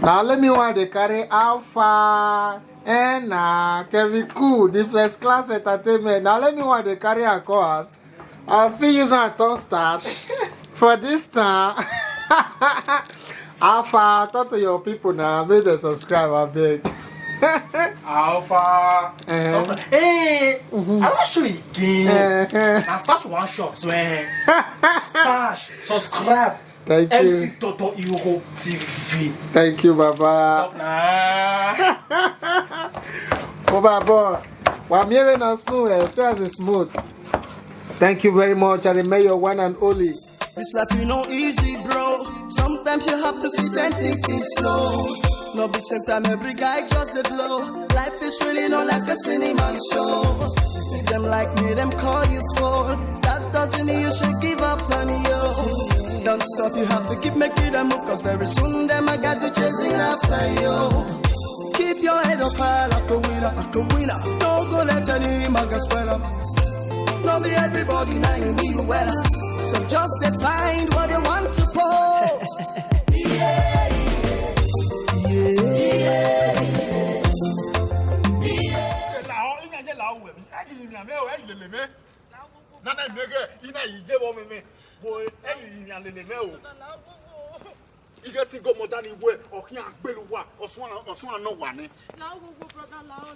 Now let me want to carry Alpha and Kevin Cool, the first class entertainment. Now let me want to carry a course. I'll still use my tongue start for this time. Alpha, talk to your people now. Make them subscribe, I beg. Alpha. Stop. Hey, I don't show you again. I stash one shot, swear. Stash, subscribe. Thank you. MC Toto Euro TV. Thank you, Baba. Stop now. Oh, Baba. Well, I'm hearing us soon. Sales is smooth. Thank you very much. I remain your one and only. This life you know easy, bro. Sometimes you have to sit and think things slow. No be same time every guy just a blow. Life is really not like a cinema show. If them like me, them call you for. That doesn't mean you should give up on you. Don't stop, you have to keep making them move. Cause very soon them I got you chasing after you. Keep your head up high like a winner, like a winner. Don't go let any maga spread up. Not be everybody now you need well. So just find what you want to post. Yeah, yeah, yeah, Ige single mother ni we okin agbeluwa osun ano wa ni Lawo brother lawo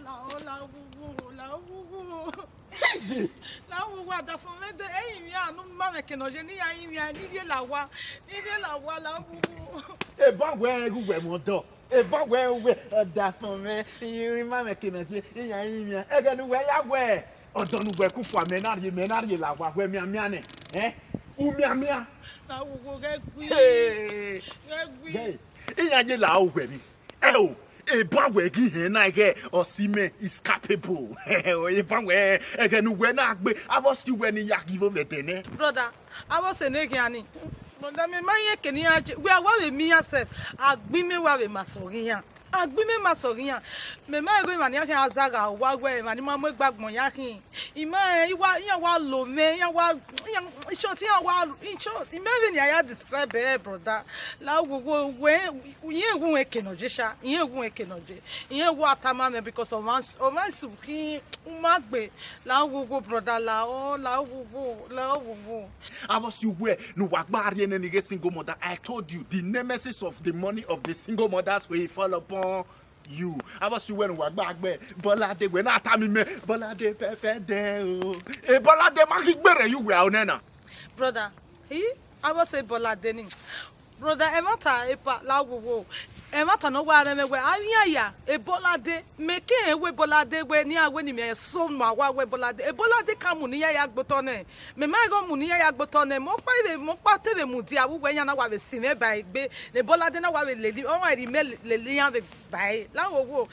lawo da fun me de eyin mi anu ma me kenoje ni ayin mi ani ile lawa lawo e ba we gugwe mo do e ba we da fun me yin ma me kenoje yin ayin mi e ga nu we ya we odo nu we ku fu me na ye lawa we mi amia ni umi amia lawo ge gwi iyaje la o we mi o e ba we gi hin na ge osime is capable e ba we e ge nu we na gbe avosi we ni ya give over tene brother awo se ne giani brother me maye keni aje we awa we mi yourself agbi me wa we masoriyan me ma ego mani akin azaga wa gwe mani ma mo gbagbon yakin ima yan wa lo me yan wa short yan wa short imagine ya describe brother la gogo we yen egun ekenoje sha yen egun ekenoje yen wo atama me because of man suki umagbe la gogo brother la gogo avos you we no wa gba ari ene ni ge single mother. I told you the nemesis of the money of the single mothers will fall upon you. Avos you we no wa gba agbe Bolade we na atami me Bolade pepe de o e Bolade ma ki gbere you we onena brother I was say Bolade ni brother e mata e pa la gogo e mata no wa me we anya e Bolade meke e we Bolade we ni awe ni me so ma wa we Bolade e Bolade kamu ni ya gboto ne me ma go mu ni ya gboto ne mo pa tebe mu di awu we yan na wa we sin e ba egbe ne Bolade na wa we leli o wa ri me leli yan we bai la wo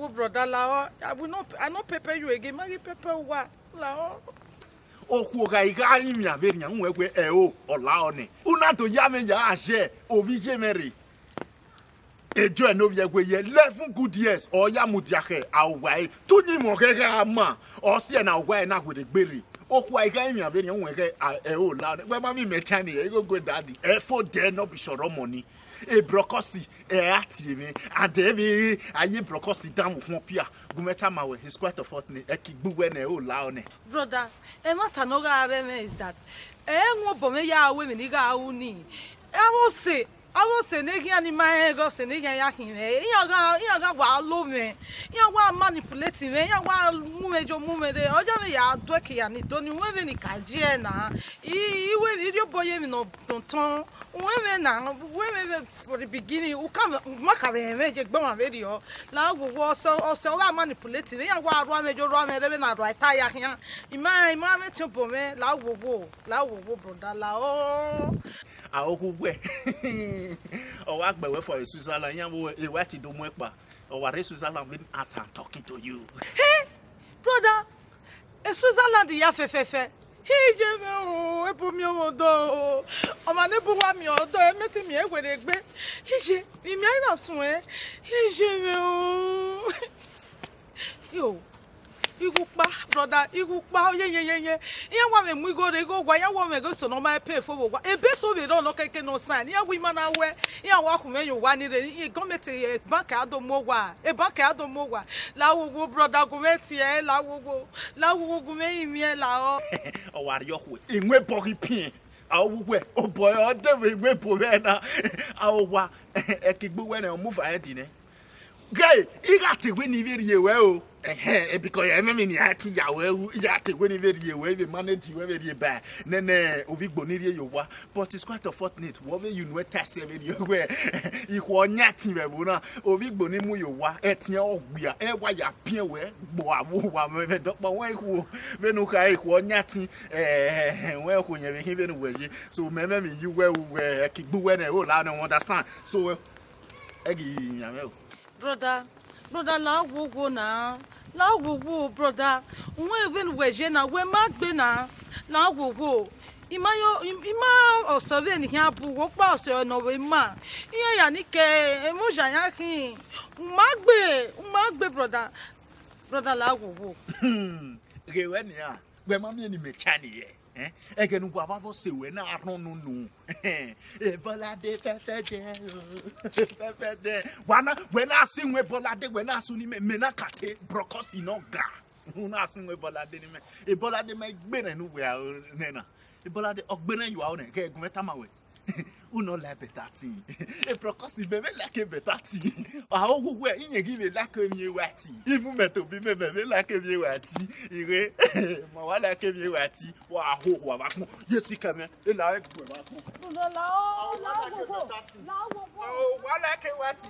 brother la I no pepper you again ma pepper wa la oku ga iga yin mi averia nwe gwe o ola oni una to ya me ya ase ovije mere ejo e no vie gwe ye 11 good years o ya mudiake awai tu ni mo keke ama o se na awai na gwe de gbere oku iga yin mi averia nwe ke o la we ma mi me chani e go daddy e for there no be sure money e brokosi e atie me adevi aye brokosi down ho pia gumeta mawe his quite a fortune e kigbu we na o la oni brother e mata no ga reme is that nwo bome ya we me ni ga wu ni I was say negi ani my go say negi yakin me yan ga wa lo me yan wa manipulate me yan wa mume de ojo me ya do ke ya ni do ni we ni kaje na we video boy me no tonton we me for the beginning u come maka me je gba ma video la wo so wa manipulate me yan wa ro me de na ro ta ya yan ima me tempo me la wo brother la o awogwe o wa gbewe for Switzerland yan wo e wa ti do mu epa o wa re Switzerland when as I'm talking to you hey brother Switzerland ya fefefe je me o e bu mi o do o ma ne bu wa mi o do e meti mi e were gbe je mi na sun je me o yo Igukpa, brother, Igukpa, yeah. Yeah, woman, we go, they go, why I want to go so no my pay for what. A bit so we don't look like no sign. Yeah, women are where, yeah, walk when you want it, you come to a bank out of Mowa, a bank out of Mowa. La wo, brother, go met here, la wo, go me, la. Oh, what you're in web body pin. Oh boy, oh, the way Povena. Oh, a kick when I move ahead in it. Guy, you got to win you well. Because I mean, you had to win you well, the manage you ever you buy. Nene, Ovic Boniria, you were, but it's quite a fortnight. What will you know? Test you where you were not Tivuna, Ovic Bonimu, you were at your beer, why you appear where, Boa, but why who, Venuka, who Nati, well, when you're given away. So, remember me, you were kick when I will understand. So, Eggy, Brother, la wo na. La wo, brother. When even we na we mag be na. La wo. Ima o survey ni here bu wo pa so no we ma. Iya ya ni ke emoja ya kin. Magbe, brother. Brother la wo. Rewen ya. We ma mi ni me chani ye. Again, what I say when I don't know. Bolade, when I sing with Bolade, when I soon menacate, brocos in no ga. Who I sing with Bolade, a Bolade make better nowhere, Nena. A Bolade of Bena, you are on a gag, Metamawe. Uno la betati. E procosi bebe like a betati. Ah, who were in a give a lack of you watty. Even metal be bebe like a you watty. Ire, Mawala came you watty. Wow, yes, he come in. Like, oh, what like a watty.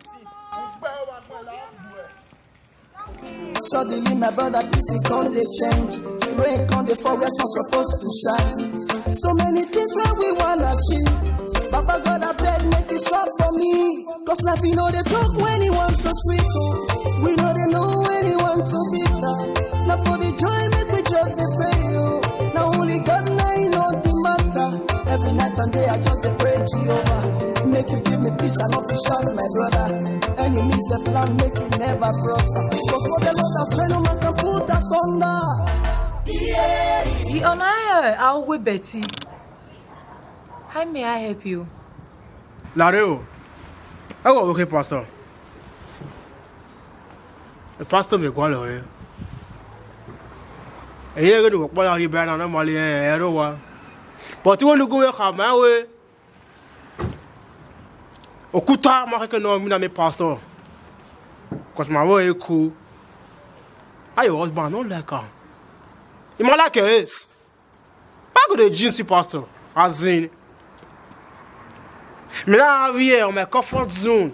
Suddenly my brother this is gonna change. Rain on the forest are supposed to shine. So many things where we wanna achieve. Papa God I beg make it stop for me. Cause life you know they talk when he want to sweet. We know they know when he want to bitter. Now for the joy make we just pray. Now only God know the matter. Every night and day I just pray Jehovah. Make you give me peace and not be shot, my brother. Enemies the plan make it never prosper. Cause what the Lord has trained, no man can put us under. Yeah. I'll wait, Betty. How may I help you? Lareo, I got okay, Pastor. The pastor may go away. A year ago, what are you banned on a Mali and but you want to go my way? Okuta, I can know me, Pastor. Because my way cool. I was born not like her. In my like is. I got a juicy pastor, as in. Me now here on my comfort zone.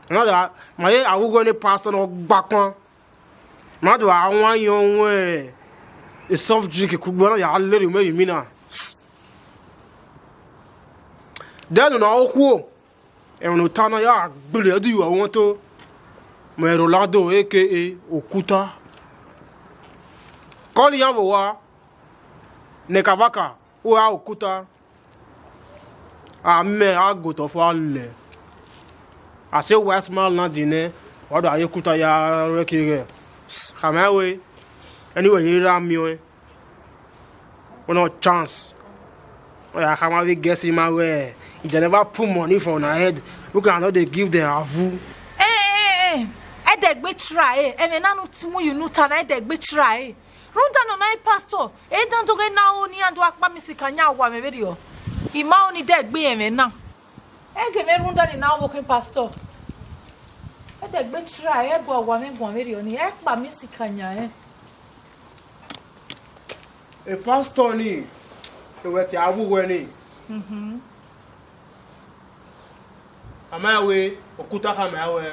Another, I will go any pastor no back one. Now I want young way. A soft drink could be a little maybe me now. Then no who. And no turn ya billy do I want to. My Rolando aka Okuta. Call Yabowa Nekabaka, who are Okuta. I may I go to fall. I say, white man landing, what are you Kuta ya wrecking? Come away. Anyway, you ram me. No chance. I come away guessing my way. If they never put money for my head, we cannot they give them a voo. I deg be try. And then I know to you know that I deg be try. Runda no na pastor. Don't go now ni and work pamisi kanya wa me video. Ima oni deg be me na. Ege me runda ni now working pastor. I deg be try. Go wa me video ni. E pamisi kanya A pastor ni. E weti abu we ni. Amawe Okuta Amawe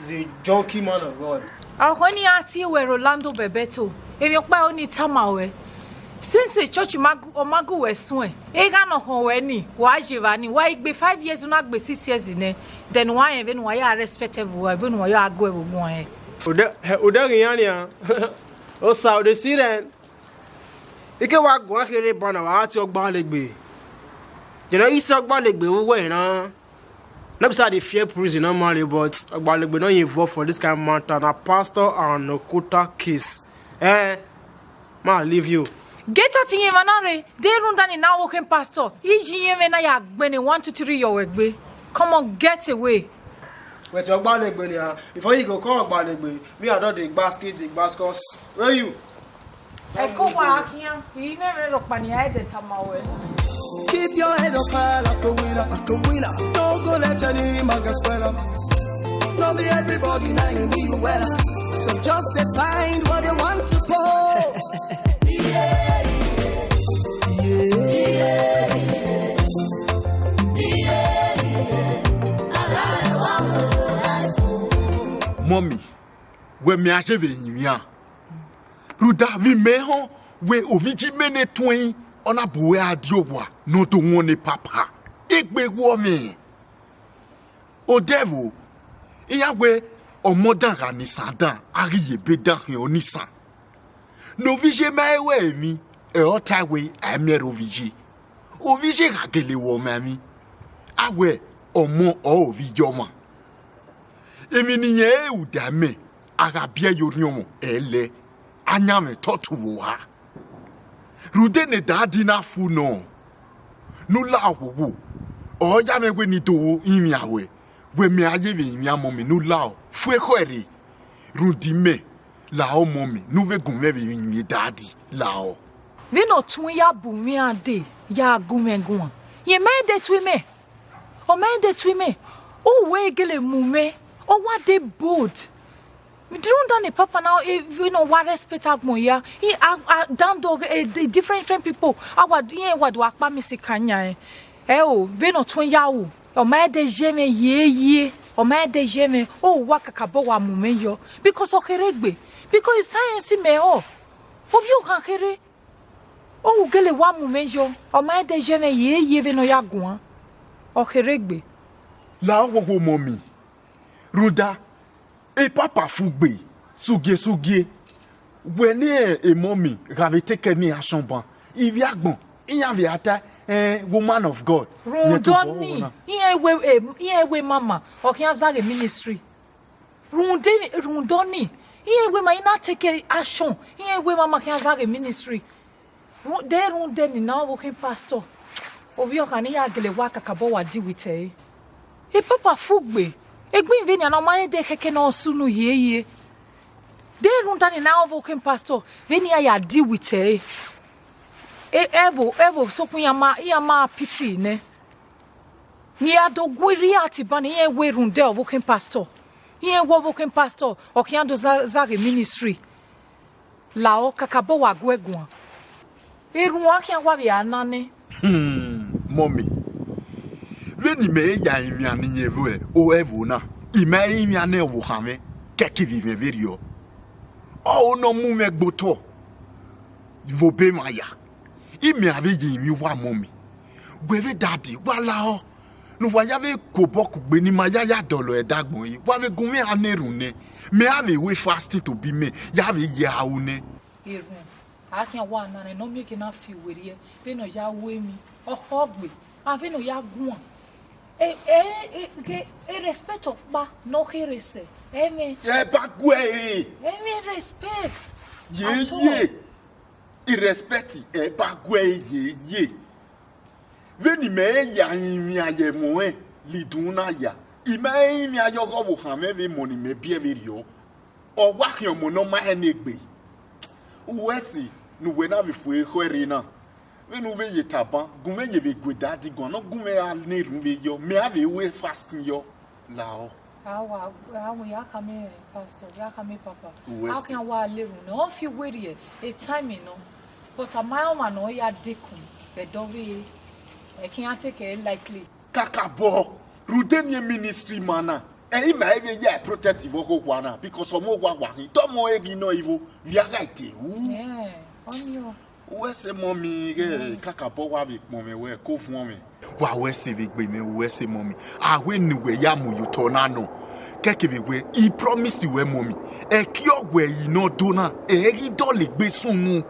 is a junkie man of God. Ahoni ati we Rolando Bebeto. If you pa oni tamawe. Since the church omagu we swen. E ga no ho we ni. Wa jivani. Wa igbe 5 years una gbe 6 years ne. Then why even why you respectable even why you agwe wo mo e. Oda giania. O sa de si den. Ike wa gwa kere bana wa ati ogba legbe. Je no isi ogba legbe wo we na. Not beside the fear prison normally, but we not involved for this kind of matter. Now, pastor and Okuta case. Man, leave you. Get out in Yemanare. They run down in now walking pastor. Iji ya gbene 1 2 3 your way. Come on, get away. Wait, your bad before you go, come bad me, I don't the baskets. Where you? Go back here. You never look my head at my Keep your head up high like a winner, like a winner. Don't go let any magas spread up. Not be everybody now you need well. So just find what you want to post. Mommy, we me acheve yimia. Ruda vi meho we oviji mene twin ona bowe adiowa no to wone papa. Igbe wo me. O devil Iyawe omodan ga ni sandan ari yebe dan onisan. No vije maewe mi e otawe amero vije. O vije ga gele wo mami. Awe omo o vijoma. Emi niye udame agabia yoriomo ele anyame totu wo ha. Rude ne dadi na fu no. Nula awowo. O ya me we ni do imi awe. We me ayeve imi amomi nu lao. Fue kweri. Rudi me lao momi. Nu ve gume ve imi dadi lao. We no tun ya bumi ade ya gume gwan. Ye me de twi me. O me de twi me. O we gele mume. O what they bold. We don't done a papa now, you know, what respect Agmoya. He down dog different people. I would what do I miss Kanya? Oh, Veno twin yaw. O my de jeme ye. O my de jeme. Oh, waka kabowa mumenyo. Because of Heregbe. Because science me oh. Of you can here. Oh, gele wa mumenyo. O my de jeme ye veno yaguan. O Heregbe. La wo mommy. Ruda, e papa fugbe, sugie. Wene e mommy, ravete keni a chamban. Il y a bon, il y avait ata woman of God. Rundoni, we mama, or can the ministry. Rundoni, we might not take action. Here we mama can the ministry. There runden now working pastor. Of your can ya gele waka kabowa di with e papa fugbe. Egwin veni na mane de keke na osunu yeye. De runtani na working pastor. Veni ya deal with e. Evo so kun ya ma pity ne. Ni adogwiri atibani ye we runde working pastor. Ye working pastor o kiando zage ministry. Lao kakabo wa gwegwan. Erun akia wa bi anane. Mommy. Veni me ya imi aninye vwe o evona. Ime imi ane wo hame keki vive verio. O no mu me gboto. Vobe maya. Imi ave ye imi wa mommy. Weve daddy wala o. No wa yave koboku gbe ni maya ya dolo edagbon yi. Wa ve gunme anerune. Me ave we fasting to be me. Ya ve ye aune. Erun. Akia wa anane no make na feel werie. Be no ya we mi. O hogbe. Ave no ya gun. Respect of ba no herese. Eme. Ye bagwe. Eme respect. Ye. Irrespect e bagwe ye. Veni me ya imi aye moe liduna ya. Ime imi ayo go wo han me moni me bie verio. O wa hyan mo no ma enegbe. Uwesi nu we na bifu e kwere na. Venu ve yetaban, gume ye ve gwedadi gwan, no gume a ne rumbe yo, me ave we fasting yo lao. Awa ya kame pastor, ya kame papa. How can wa leru no fi weri e time no. But a mile man no ya dekun. Be dowe e can take it likely. Kakabo, rudeni ministry mana. E ima eve ye protective oko kwana because omo gwa gwa. Tomo egi no evil, via gaite. Yeah, on you. Where say mommy kakabo wa be mommy we ko fun me. Wa we se ve gbe me we say mommy. Ah we ni we ya mu you tornado. Keke we he promise you we mommy. E ki ogwe yi no do na e ri do le gbe sunu.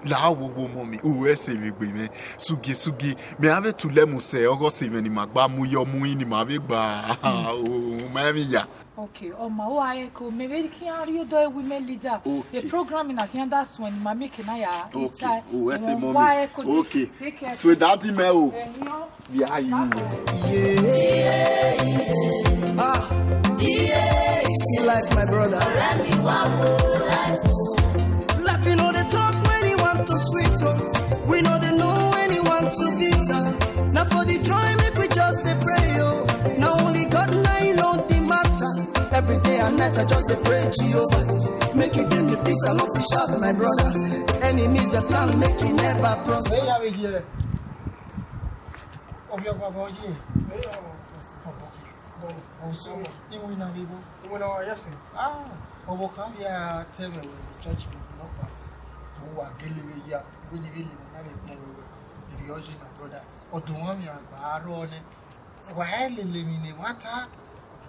La wo mommy. Uwe se me gbe me. Sugi. Me ave tu le mu se ogo se me ni magba mu yo mu ni ma be gba. O ma mi ya. Okay, ma o ayeko me be ki ari o do e women leader. The programming at that's when ma make na ya. Okay. Uwe se mommy. Okay. To that me o. Bi ayi. Yeah, see life, my brother. Laughing all the talk when you want to sweet talk. We know they know when you want to bitter. Now for the joy, make we just the pray, oh. Now only God now you know the matter. Every day and night I just pray Jehovah. Make you give me peace and not be sharp, my brother. Enemies a plan, make you never prosper. Also, you will not be able to overcome your table with church. Who are getting ya, when you really have it, the origin of brother, or to one young barone, while living in water,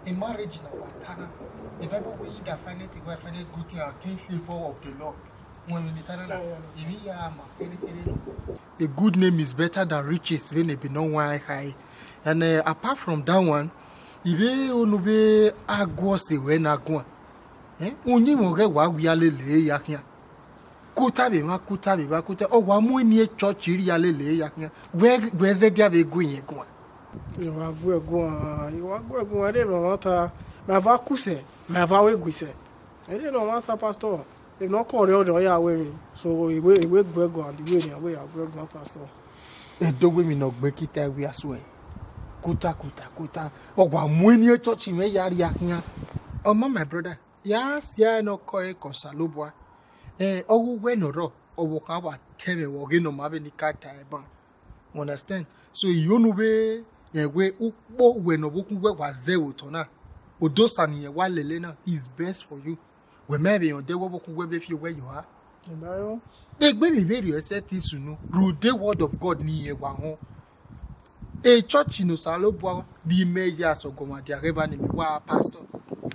in marriage, no water. If ever we either find it, if I find it good, I can't feel power of the Lord. When a good name is better than riches when it be no one high. And apart from that one, ibe onube agwose we na gwa onyi mo ge wa wi alele ya kian kuta be o wa mu ni church ri alele ya kian we ze dia be gun yen gwa yo wa gwa de no mata ma va kuse ma va we gwise e de no mata pastor e no ko re odo ya we mi so iwe gwa and the way we are gwa pastor e do we mi no gbe kita we aso kuta ogwa mweni church me yari yakian omo my brother yes ya no koi kosalobwa owu we no ro owo ka wa tebe wo ge no ma be ni kata e ban understand so yonu be yewe ukpo we no boku we wa ze oto na odosa ni ye wa lele na is best for you we maybe on de wo boku we be fi where you are egbe mi be ri ese ti sunu rule the word of God ni ye wa ho a church in Osalobwa, the major so go my reba ni wa pastor.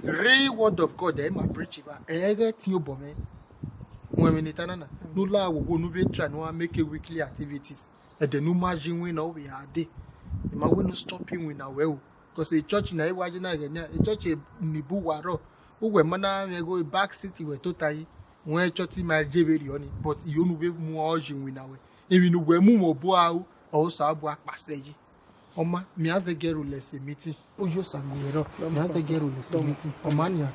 Real word of God, they might preach about. Get you bomb. When we need another, no la will go no be try no make a weekly activities. And the no margin we know we are there. The man will not stop him with our well. Because a church in a wajina again, a church in Nibuwaro, who were mana we go back city where totally when church my jebeli on it, but you know be more urgent with our. Even no we mu boa or sabwa passage. Oma miaze geru lesi meeting ojo sanguero miaze geru lesi meeting omania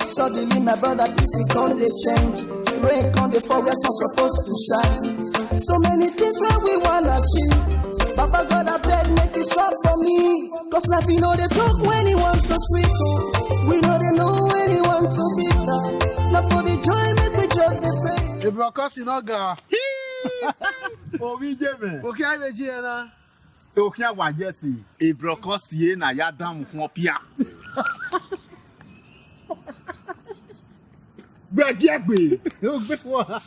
Suddenly my brother this is gonna change. Rain come before we're supposed to shine. So many things where we wanna achieve. Baba God I beg make it short for me. Cause life you know they talk when he want to sweet. We know they know when he want to bitter. Now for the joy make we just the pray. The broadcast in Oga. O vi je me. Okay I be je na. O kia wa jesi e broadcast ye na ya dam ho pia. Gbegbe O gbe wa.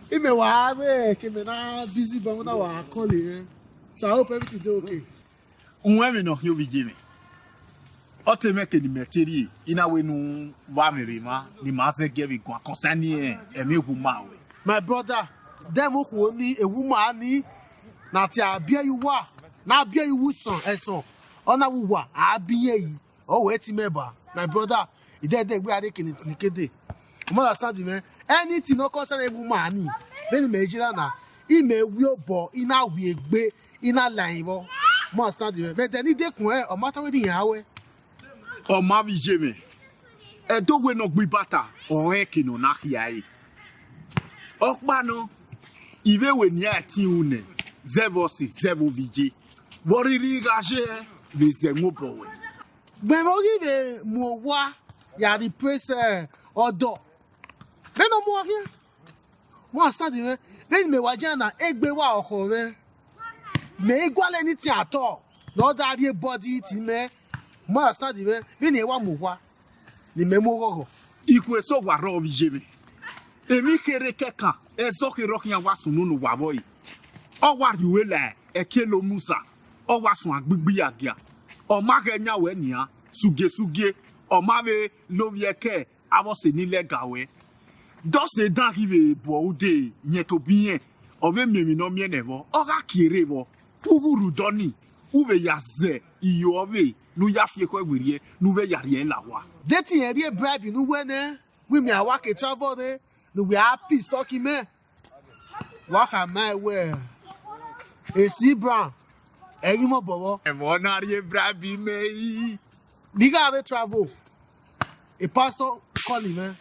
Ime wa be ke me na busy but na wa call here. So I hope everything is okay. Unwe mi no yo vi je me. O te me ke ni meteri ina we nu wa mere ma ni ma se ge bi gwa concern e me hu ma we. My brother, them who ni a woman ni na ti abia you wa na abia you wu son eso ona wu wa abia yi o we ti meba my brother e dey gbe ade kede you understand me anything no concern a woman ni then me jira na I me wi obo ina wi egbe ina line wo you understand me but then dekun e o matter we din yawe o ma vi je me e do we no gbe bata o e kinu na kiai okpa no iwe we ni ati une 06 vj woriri gaje be zengo bowe gbe mo give mo wa ya the praise odo then no more here mo start me then me wa jana egbe wa oko re me igwale ni ti ato no that the body ti me mo start me then e wa mo wa ni me mo gogo ikwe so wa ro vj me emi kere kekan ezo ke rokian wa sunu nu wa boy o wa riwe la ekelo musa o wa sun agbigbi agia o ma ke nya we nia suge o ma be lo vie ke abo se ni lega we Dans ce d'arriver pour de nieto bien. On veut me nommer nevo. Ora kirevo. Uguru doni. Uve yaze. Iyove. Nous ya fie quoi wirie. Nous ve ya rien la wa. Deti eri bribe nu wene. We me awak e travel de. No we happy talking me. Waka my way. Esi brown. Eri mo bowo. Evo na rie brabi me. Diga ave travel. A pastor call him man.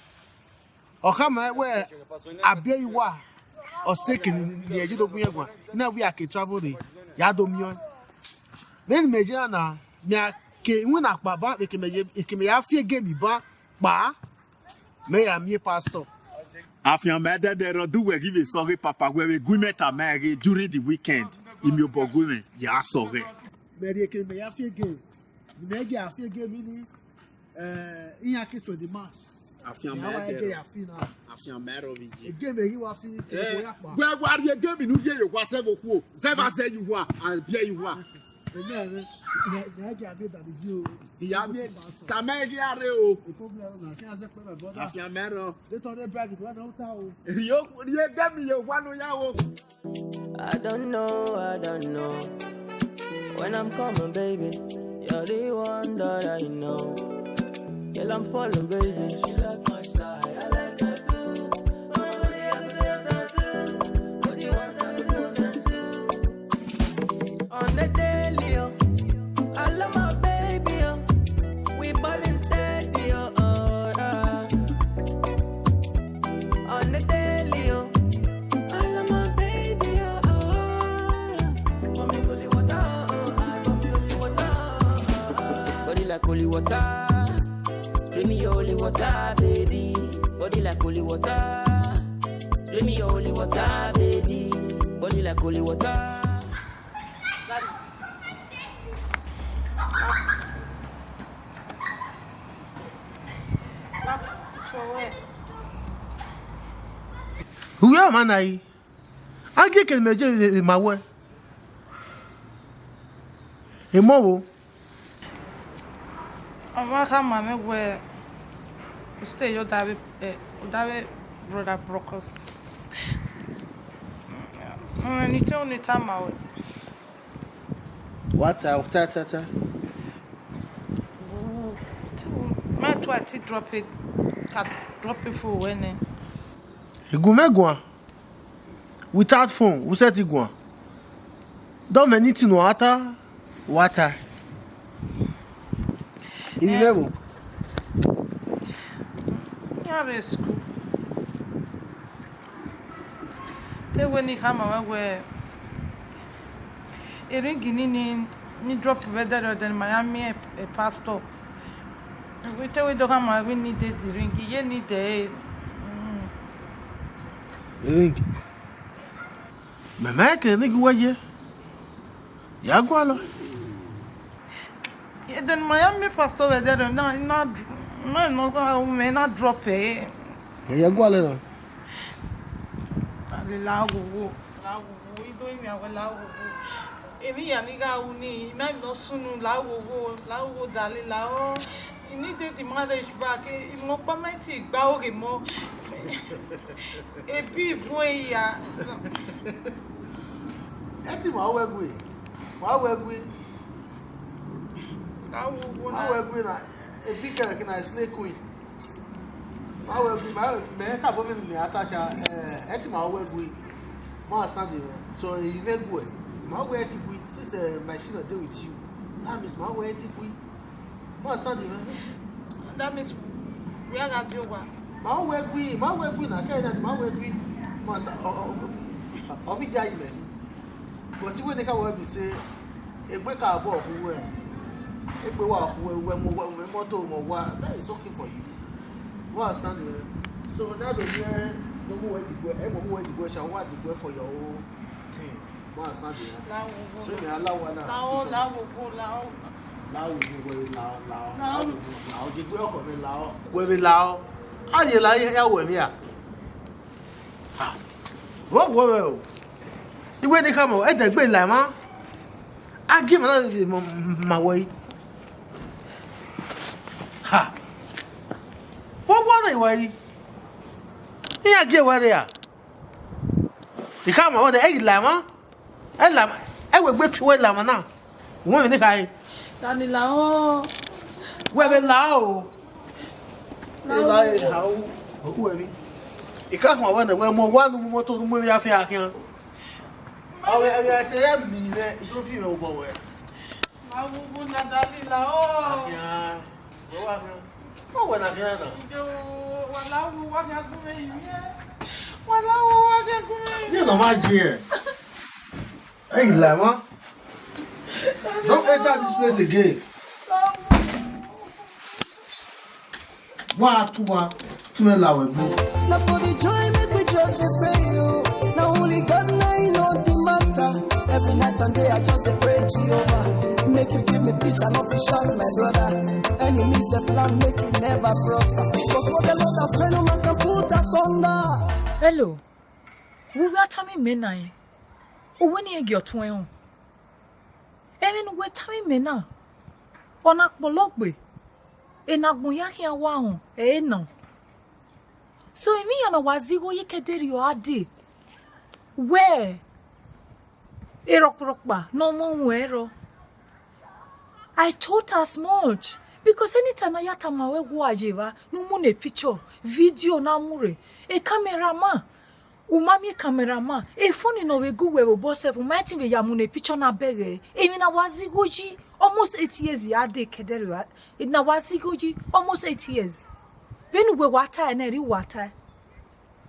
Oka my way. Abia iwa. O seke ni eje do bunyegwa. Na we ake travel de. Ya do mion. Ben meje na me ke wona pa ba ke me ya fie game ba pa. Me ya mi pastor. Afian mede de rodu we give sorry papa we gumet amere during the weekend. Imi obogume ya sorry. Me de ke me ya fie game. Me ge ya fie game ni in ake so the match. Afian Ya mede. ya fie na. Afian mero vi. E game e wa fie ke ko ya pa. We wari game nu ye yo kwa se boku. Se ba se you wa and bia you wa. Na ge abi da di o. Ya mi ta megi are o. E problem na ke ase pe my brother. Afian mero. They thought they brag it when out o. Yo game yo wa no ya wo. I don't know. When I'm coming, baby, you're the one that I know. Girl, I'm falling, baby. She like my style, I like her too. Nobody else do that too. What you want, I could do that too. On the daily, I love my baby, we ballin' steady, On the daily, I love my baby, Mommy, holy water, mommy, holy water. Body like holy water. Spray me your holy water, baby. Body like holy water. Spray me your holy water, baby. Body like holy water. Who ya man ai? Age ke me je ma we. E mo wo. Ama kama megwe stay yo dabe brother brokers. Ni to ni tama we. What ta. Ma to ati drop it for when. Egumegwa. Without phone, we set igwa. Don't anything water. In level. Yare school. Te when ni kama we eringini ni drop better than Miami a pastor. We tell we do kama we need the ring. Ye need the Ring. Mama ke ni gwaje. Ya gwalo. Then Miami pastor we there no me not drop it. Ya gwalo no. Lago ido mi awe lago. Emi ya ni ga uni na no sunu lago dale lao. You need the marriage back. Mo pa mai ti gba ore mo. Ebi fun ya. Eti ma wegwe. Lago na e big girl na snake queen. Ma wegwe me ka bo me atasha eti ma wegwe. Ma stand there. So you very good. Ma we eti queen since machine dey with you. That means ma we eti queen. Ma stand there. That means we are going to do what? Ma wegwe na kai na ma wegwe. Ma obi jai me. But when they can say egbe ka abo oku we. Egbe wa oku we mo moto mo wa. That is okay for you. What stand there. So that is no more we go shall what you go for your own thing. What stand there. So me allow one now. Lao di gbe oko mi lao. We mi lao. Aye la ya we mi a. Ha. Wo o. Iwe ni kamo e de gbe la ma. A gi ma ma we. Ha. Wo na we. Iya ge were ya. Ikama wode e lama. E lama. E we gbe fiwe lama na. Won ni kai. Tani la o. We be la o. E la e ha o. O mi. Ikama wona we mo wanu mo to mo ya fi akin. Awe e se ya mi le ito fi me o bo we. Awu na dali la o. Ya. Wo wa mi. Mo wa na fi na. Jo wala wo wa ga ku me yi. Wala wo wa ga ku me. You no ma ji e. Hey, Lama. Don't enter this place again. What to me lawe bro. Now for the joy, make we just dey pray you. Now only God know the matter. Every night and day I just dey pray Jehovah. Make you give me peace and not be shine, my brother. Enemies the plan, make it never prosper. Cause what the Lord has trained, no man can put us under. Hello. We were telling me now. When you get to him. And we're telling me now. On a bologbe. And a boyaki and wow. Eh no. So me and a wazigo ye kederi you adi. Where? Erokroba, no more wero. I thought as much. Because anytime I yatama we go ajiva, no mune picture, video na mure, a cameraman. Umami cameraman, a phone no we go where we boss have might be yamune picture na bege. Even a wazigoji almost 8 years yade kederi. It na wazigoji almost 8 years. When we water and eri water.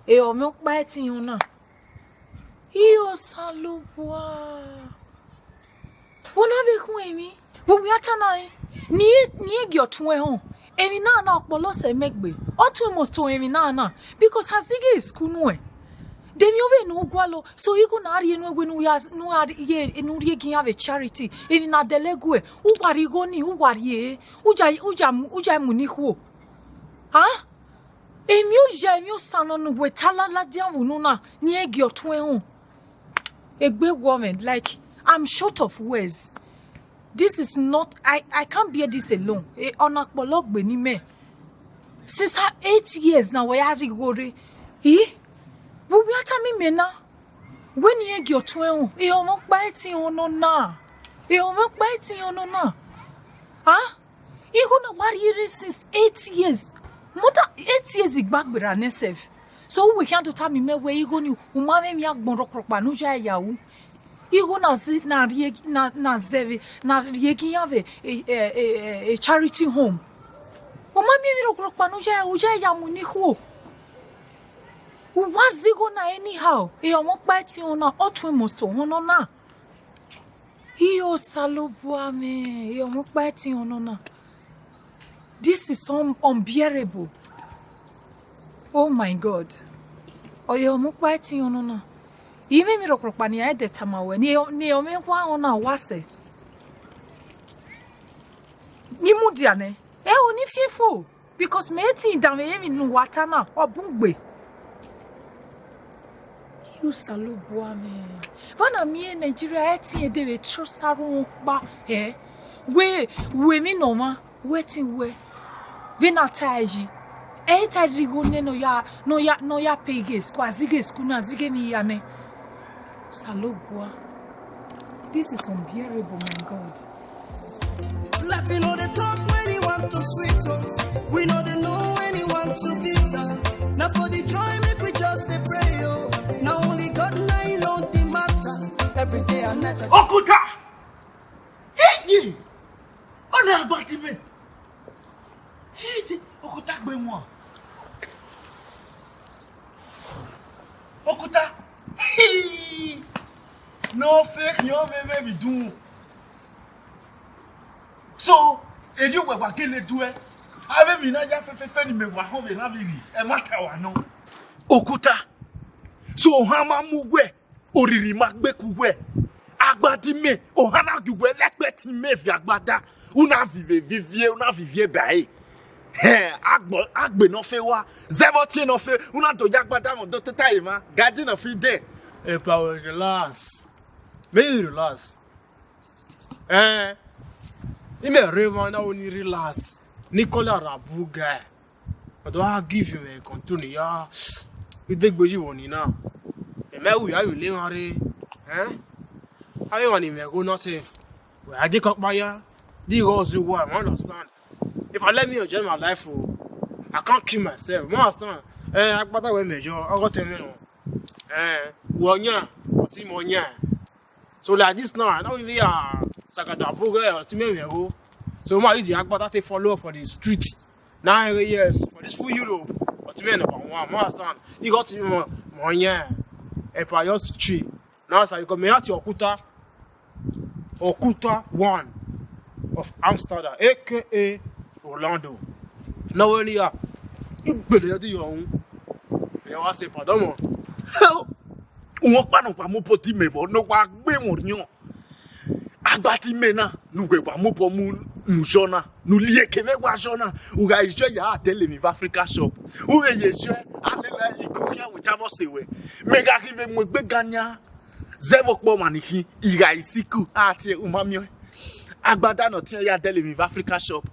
E o milk biting you na. Iyo salubwa. Wona be ku emi. Wo we atana ni egi otun hon. Emi na opolo se megbe. Otu must to emi na because hazige is school no e. Dem you no gwalo so you go na no we no ya no are ye no rie gin have charity even na delegue u wari go ni u wari uja mu ni ho ha emi o sano no we talala dia wonu na ni egi otun ehun egbe woman like I'm short of words. This is not I can't bear this alone. E onapologbe ni me since 8 years now we are rigore Wo bi atami mena when ye gi otun e o mo pa ti ono na ah igu na wari since 8 years more than 8 years igbagbera nesef so we can't tell me we igu ni o ma me mi agbon rokropa no ja yawo igu na zi na rie na zeve na rie gi have a charity home o ma mi rokropa no ja ya mu ni ho Wazigo na anyhow. E omo pati ona otwe mosto hono na. Iyo salubwa me. E omo pati ono na. This is unbearable. Oh my God. O e omo pati ono na. Ime mi rokropa ni ede tamawe. Ni ome kwa ona wase. Ni mudiane. E oni fiefo because me ti dame emi nu watana obungbe. You salubwa me. Vana mi Nigeria eti de we trusarun pa we mi no ma wetin we. We na taji. E taji go ne no ya peges kwa zige skuna zige mi yane. Salubwa. This is unbearable, my God. Life, you know they talk when you want to sweet us. We know they know when you want to bitter. Now for the joy, make we just dey pray, oh. Now only God know the matter. Every day and night. Okuta! Hey! Ona agbati me. Hey! Okuta gbe won. Okuta! Hey! No fake, no me do. So, and you were gonna do it. Ave mi na ya fe ni me wa ho be na biri. E mata wa no. Okuta. So hama mu we. Oriri ma gbe ku we. Agbadi me, o hana du we lekpe ti me fi agbada. Una vivie bae. Agbe no fe wa. 17 no fe. Una to yagbada mo do teta e ma. Gadi no fi de. E pa relax. Very relax. Ime Raymond na only relax. Nicola Rabu guy. I don't give you a control. ide gbeji woni na e me wi ayo le hare ayo woni me go not safe we ade ko pa ya the goes you want understand if I let me enjoy my life I can't kill myself understand agbata we mejo ogo temi no wonya oti mo nya so like this now I don't really sagada program oti me go so my easy agbata take follow up for the streets 9 years for this full Europe oti me number 1 understand you got to mo nya e pa your street now so you come out Okuta 1 of Amsterdam aka Orlando now when you gbele di ohun e wa se pardon mo wọ́n pàdánù pàmò pọ̀ tí mẹ́fọ́ ní wàá gbé wọn yàn àgbà tí mẹ́ náà nùgbẹ́ pàmò pọ̀ mú nùsọ́ náà nùlíyẹ kẹfẹ́ wá aṣọ náà wùgà ìṣọ́ yà á tẹ́lẹ̀ mi fún Africa shop wùgà ìyẹ̀ṣọ́ alẹ́lẹ́ ikú kí àwọn jábọ̀ ṣèwẹ̀ mẹ́gà kí fẹ́ mọ̀ gbé ganya zẹ́bọ̀ pọ̀ mà nìkí ìhà ìsìnkú àti umamiọ́ àgbàdà náà tí yà á tẹ́lẹ̀ mi fún Africa shop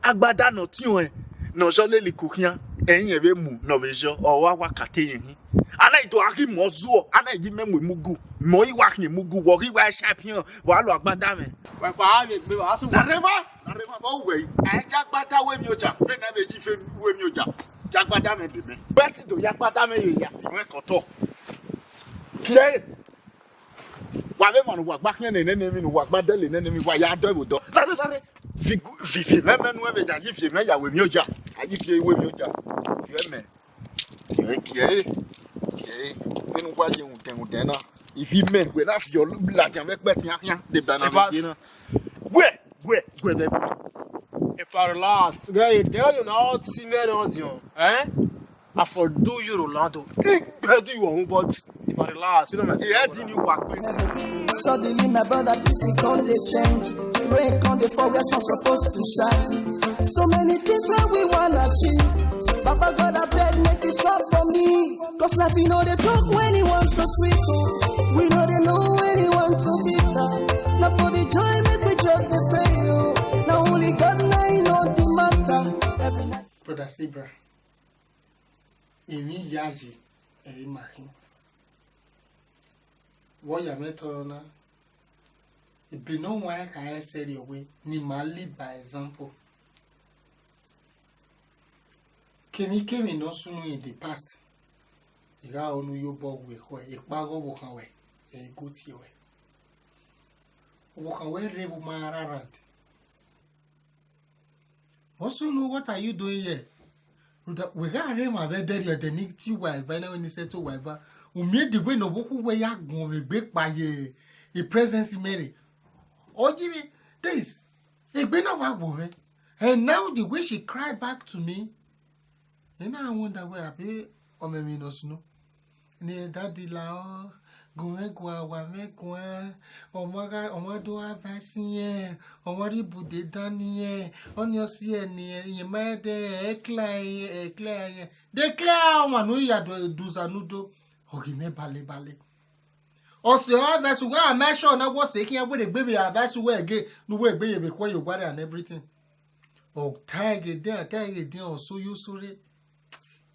àgbàdà náà tí wọ́n nọ̀ṣọ́ lé ikú kí ẹ̀yìn ẹ̀fẹ́ mú nọ̀bẹ̀ṣọ́ ọ̀wá wákàtí yẹn ana ito aki mozuo ana igi memwe mugu mo iwa kni mugu wo ri wa champion wa lo agbada me we pa ni gbe wa so na rema bo we e jagbada we mi oja be na meji fe we mi oja jagbada me de me beti do jagbada me ye yasi we koto kle wa be mo no wa gba kien ne mi no wa gbada le ne mi wa ya do ibodo dare fi me me no we ja yi fi me ya we mi oja ayi fi we mi oja fi me Okay. Nínú wá yẹ ǹtẹ̀ náà. Ìfi men wẹ̀ náà fi yọ làjà mẹ́pẹ́ tí a dé bẹ̀rẹ̀ náà fi náà. Wẹ̀ dẹ̀. E par last, guy, you know, see me audio, I for do you Rolando. Where do you want but e par last, you know me. Ìyẹn dín ní wà pé. Suddenly my brother this is gone they change. Rain come the fall where sun supposed to shine. So many things where we wanna achieve. Baba God I beg make it short for me. Cause life you know they talk when he want to sweet. We know they know when he want to bitter. Now for the joy make we just the pray. Now only God now he know the matter. Every night. Brother Sibra, Emi Yaji, Mahin. What you met on it be no why I said your way, ni ma lead by example. Kemi no sunu in the past. Iga onu yo bo we ho, ipago wo kan we, e go ti we. Wo kan we rebu ma ararant. Also know what are you doing here? We got him a better the nicty wife, I know when he said to wife, who made the way no boku way ya go me big by a presence in Mary. Oh, give me this. A been a woman. And now the way she cried back to me, and I wonder where I be or me no snow. Near daddy lao, Gumegua, Wamegua, Omaga, Omadua Vassier, Omari Bude Danier, on your sea near your mother, Eclair, declare one we are do Zanudo, or give me bale. Also, I was where I'm not sure I was taking with a baby, I was where again, no way, baby, before you worry and everything. Oh, tag it there, so you sorry.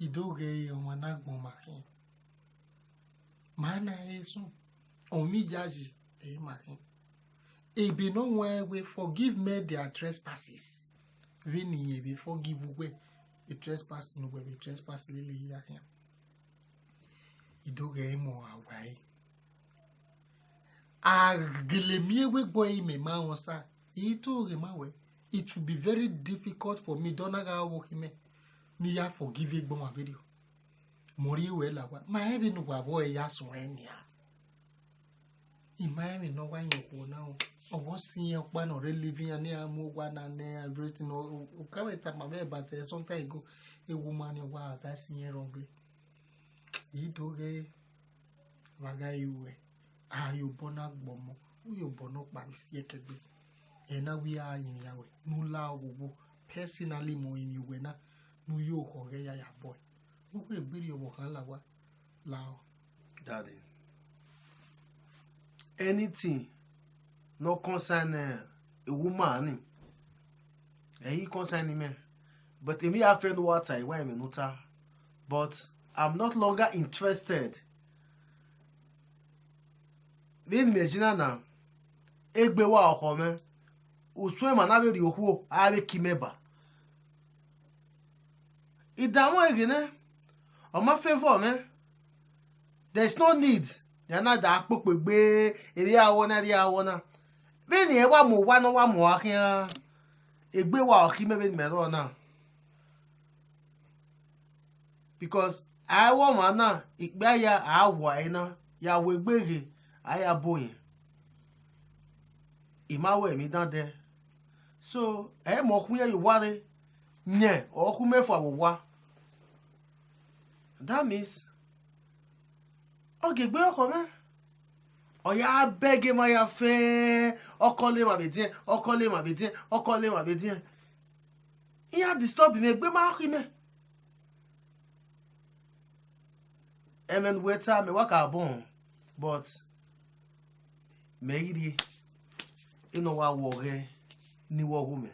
Idoge on Managbo Makin. Mana Yesu, Omi Jaji, Makin. It be no way we forgive me their trespasses. Vini be forgive away a trespass no way be trespass lily here. Idoge mo away. A gilemie we boy me maonsa. Ito remawe. It will be very difficult for me. Don't go walk me. Niya forgive you my video. Mori wela wa. My heaven wa boy ya swenya. Imagine no one you now. Or was seeing one or living and near move one and there everything or come at my bed, but sometimes go a woman you are that's near wrongly. You do gay. Waga you way. Ah, you bona bomo. You bono ban siekebe. And now we are in Yahweh. No lao personally more in you when no you or ya boy. No will be your work lao. Daddy. Anything no concern a woman. He concern me. But if me have friend water, why me nota. But I'm not longer interested. Bin mejina na egbe wa okome. Uswe manabe ri ohu are kimeba. Ìdààmú egine. Oma favor me. There's no need. Yana da pokpegbe eri awona. Bin e wa mo wa no wa mo akin. Egbe wa okime bin mero na. Because I want na ikpe ya awa ina ya wegbere aya boyin. Imawe mi dan de. So mo kun ye ware nye o kun mefo awowa. That means ogegbe oko me. Oya bege ma ya fe okole ma be din. Iya disturb me egbe ma ki me. Emen weta me waka bon, but meiri ino wa wore ni wogu me.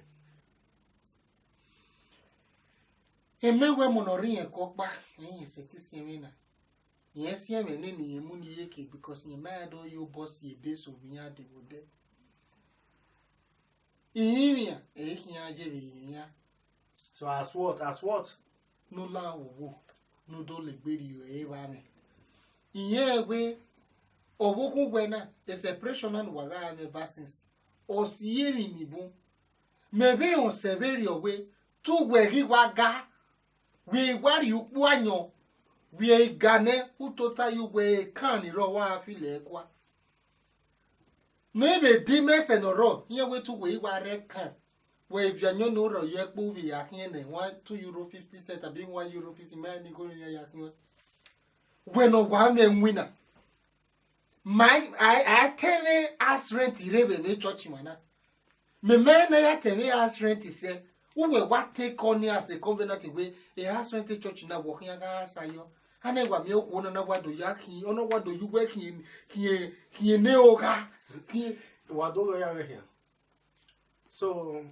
Emewe monori ekokpa yin setisi mi na. Yen si eme ne ni emu ni yeke because ni ma do you boss ye base obinya de wode. Ihimia ehia je be ihimia. So as what? No la wo. No do le gberi yo e ba me. Iye egbe obokun gwe na a separation na waga me vaccines. Osiye mi ni bu. Mebe on severi ogwe tu gwe ri waga. We wari ukwu anyo. We gane utota yu gwe kan ni ro wa fi le kwa. Maybe dimese no ro. Iye we tu gwe wa re kan. We if you no ro ye po bi akin ne 2 €50 abi €1.50 man ni go ye yakin. We no gwa me winner. I tell me as rent irebe me church mana. Me na ya tell me as rent say who we what take on as a covenant way a house rent church na working aga sayo. Ane gwa me okwo na gwa do yakin ono gwa do you working ki ne oga ki Wa do ya we here. So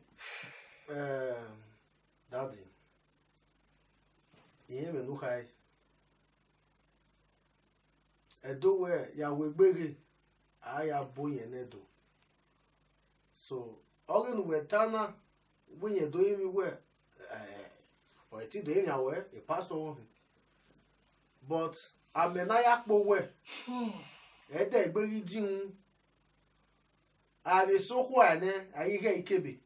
daddy. Iye me nu kai. Edo we ya wegbere aya boyen edo. So ogen we tana when you do me we or it do nya we a pastor. But amenaya po we. Ede egberi din ave so ko ane ayi ge ikebe.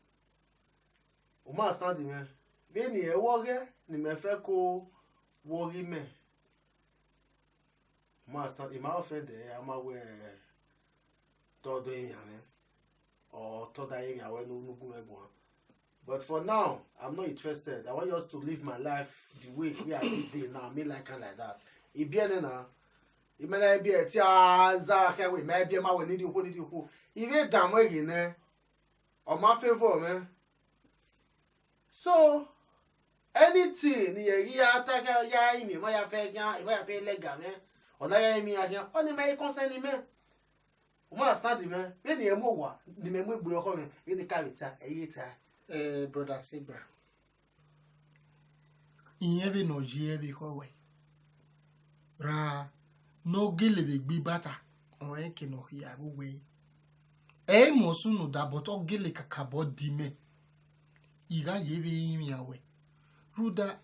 O ma stand me. Be ni e wo ge ni me fe ko wo ri me. Master, if my offend I'm aware todo in or todo in but for now, I'm not interested. I want just to live my life the way we are today now. Me like that. If bien na, it may be a tia za can we maybe my we need you. If you damn again, or my favor, man. So anything ya attack ya me, my affair, ya pay legal, man. On a mi again, on my concern me. Uma stand me, any a mowa, the memo be coming in the character, a year. Brother Sebra. Inyebe no jie bi kowe. Ra no gele be bata on enke no ya we. Mo sunu da but o gele kakabo dime. Iga yebe imi awe. Ruda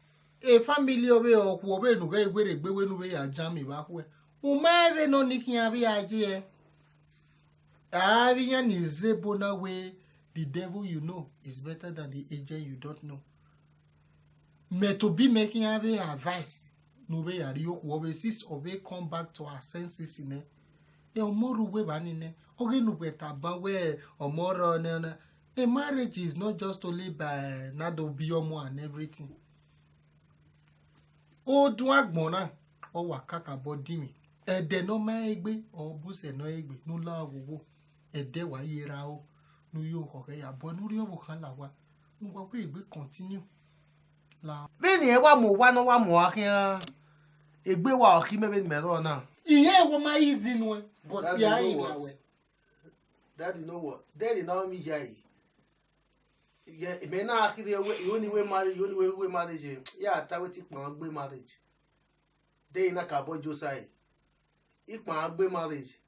a family owe or whoever no get where we no way a jammy back where. Umave no nicking a idea. Avian is a bona way. The devil you know is better than the agent you don't know. Me to be making a advice. No way are you overseas obey come back to our senses in it. A more way banine. Okay, no better but where or more on a marriage is not just only by Nado Biomo and everything. O dwag mona o wakaka bodimi. Ede no ma egbe o buse no egbe no la wo. Ede wa yera o no yo hoke ya bo no ri obo kan la wa. Ngwa pe egbe continue. La Beni e wa mo akin egbe wa oki mebe ni mero na. Iye wo ma easy no but ya in yawe. Daddy know what? Daddy know me jai. Yeah, me na akide you only way marriage, you only way marriage. Yeah, ta we ti pon gbe marriage. They in a cabo Josai. If my agbe marriage,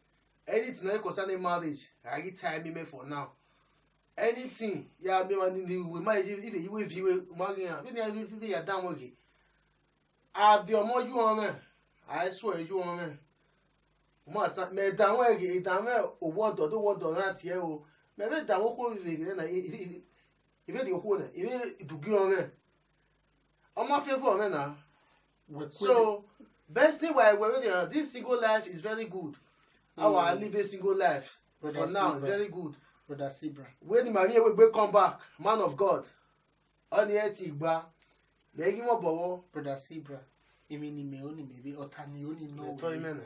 anything concerning marriage, I get time me for now. Anything, yeah, me we might even if you marry, even if you are down with it. I'll be more you on me. I swear you on me. Must not me down with it, down there, or what or do what or not here. Maybe that will if you hold it, if you go on me. I'm not fearful of me now. So, best thing why this single life is very good. I live a single life. For now, very good. Brother Sibra. When my will come back, man of God. On the etigba. Making more bow. Brother Sibra. Emini me only maybe otani only no way.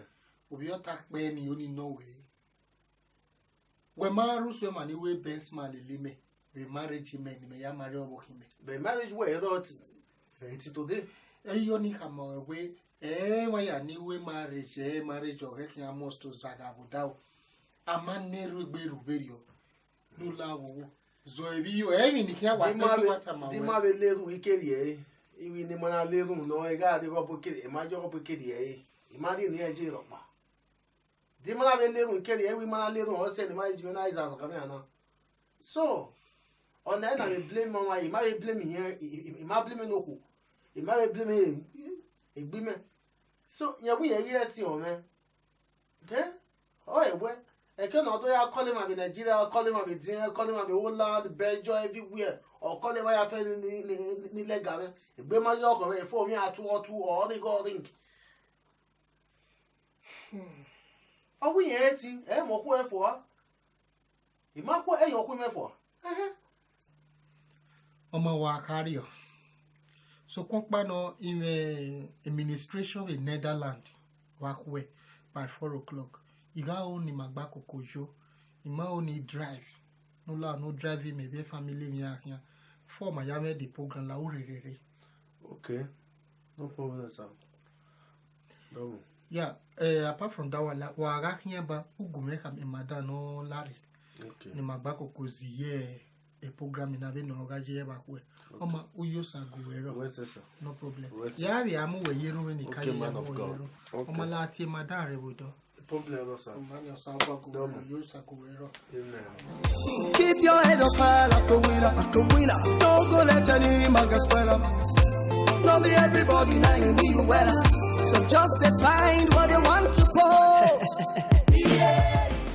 Obi otak be ni only no way. When Marus we mani we Bensman lime. We marriage him and me ya marry over him. Be marriage way thought it's today. You only come away. Why a new marriage, marriage or heck almost to Zagabudao. A man near Ruberio. No love. Zoe, every here was what I'm the mother little wicked, eh? Even the man little no, I got the robot kid, my job kid, eh? Imagine the idea of the man little wicked, every man little or send my eyes as a so, on that, I blame Mama, he might blame me here, he might blame no who. He might blame him. So, yeah, we are here, man. Then, oh, well. I cannot do I call him up in Nigeria, call him up in Zina, call him up in Holland, Belgium, everywhere, or call him I fell in legal. If be my York or for me at 2 or they go ring. Are we eating? What for? You might what your women for? Oma Wakario. So, Compano in a administration in Netherlands, work way by 4 o'clock. Iga oni magbako kojo, ima oni drive. No driving maybe family mi here. For my yame the program la urere. Okay, no problem, sir. No. Yeah, apart from that one, la waga here ba ugume kam imada no lari. Okay. Ni magbako koziye a program in ave no gaje ba kwe. Oma uyo saguero. Where's this, sir? No problem. Yeah, we amu we yeru when ni okay, kaya man of God. Okay. Oma la ti madare wodo. Problem, sir. Keep your head up high like a winner, like a winner. Don't go let any manga spoil up. Not be everybody now you need well. So just find what you want to post.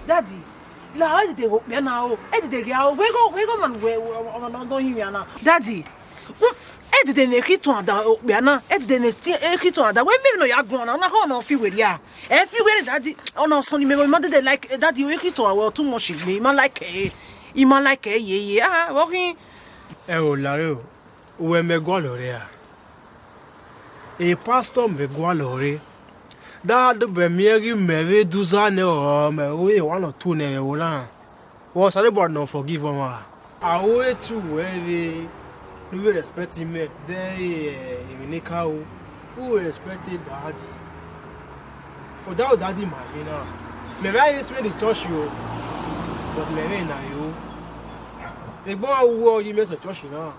Daddy, now how did they go now? How did they go? We go man, we don't hear now. Daddy, how did they make it to that? We are now. How did they make it to that? When maybe no you go now, how no feel with ya? Everywhere daddy, oh no, son, you may mother they like daddy. You make it to well too much. Me, man like yeah, walking. Oh, Larry, we me go lore. A pastor me go lore. That the me do zane or me we 1 or 2 never wola. Was I about no forgive ma? I wait to where they do respect him. They Nika who respected daddy. Without daddy man, you know. Maybe I used to the church you, but maybe now you. The boy who you mess a church now.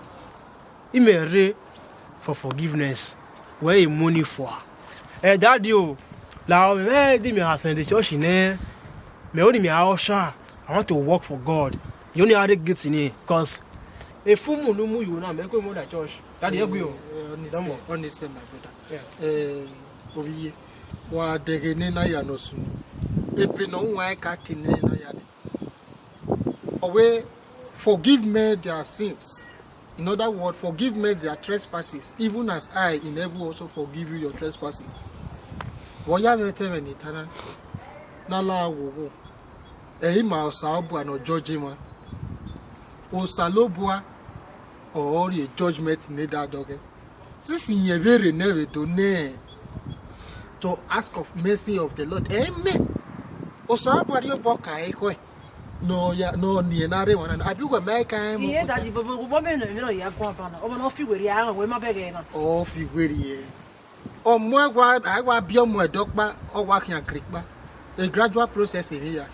He may pray for forgiveness. Where he money for? Daddy, oh, now me me has the church in there. Me only me I want to work for God. You only had to get in here, cause if you no mu you now make more that church. Daddy, you go. Honestly, my brother. Obiye. Wa degene na ya no su. Epe no wa ka tine na ya ne. Owe forgive me their sins. In other words, forgive me their trespasses, even as I in heaven also forgive you your trespasses. Woya me tell me tana. Na la wo. Ehi ma osabu ano judge ma. Osalobua or a judgment in that dog. Since in ye very never do ne. To ask of mercy of the Lord. Amen. Osabu yo boka ekwe. No ya no ni enare wana. Abi go make am. Yeah, daddy, but me no ya go pa na. O no fi weri ya we ma bege na. O fi weri e. O mo agwa bi o mo edokpa o wa kan krikpa. A gradual process in here.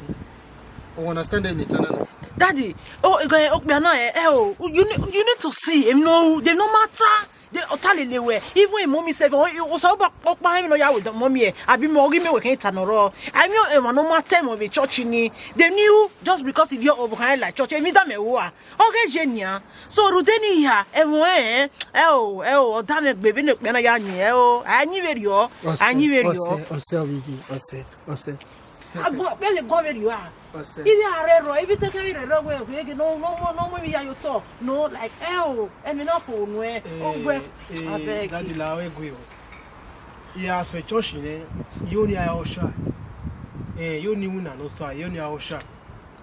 O understand me tana. Daddy, you need to see him. No, they no matter. They otally we. Even a mommy say, "Oh, so up behind me, with the mommy. I be more give me working tanoro. I mean, no more time of a church in they knew just because if you're overhand like church, me that me wa. Okay, Genia. So Rudeni here, oh, damn it, baby, no, when I I knew where you are. I knew where you are. Ose. I go where you are. Ose. If you are if you take away the wrong way, no more, you talk. No, like, I mean, not for where. Oh, where? I beg. Daddy la we go. Yeah, so church you ni a osha. You ni una no so, you ni a osha.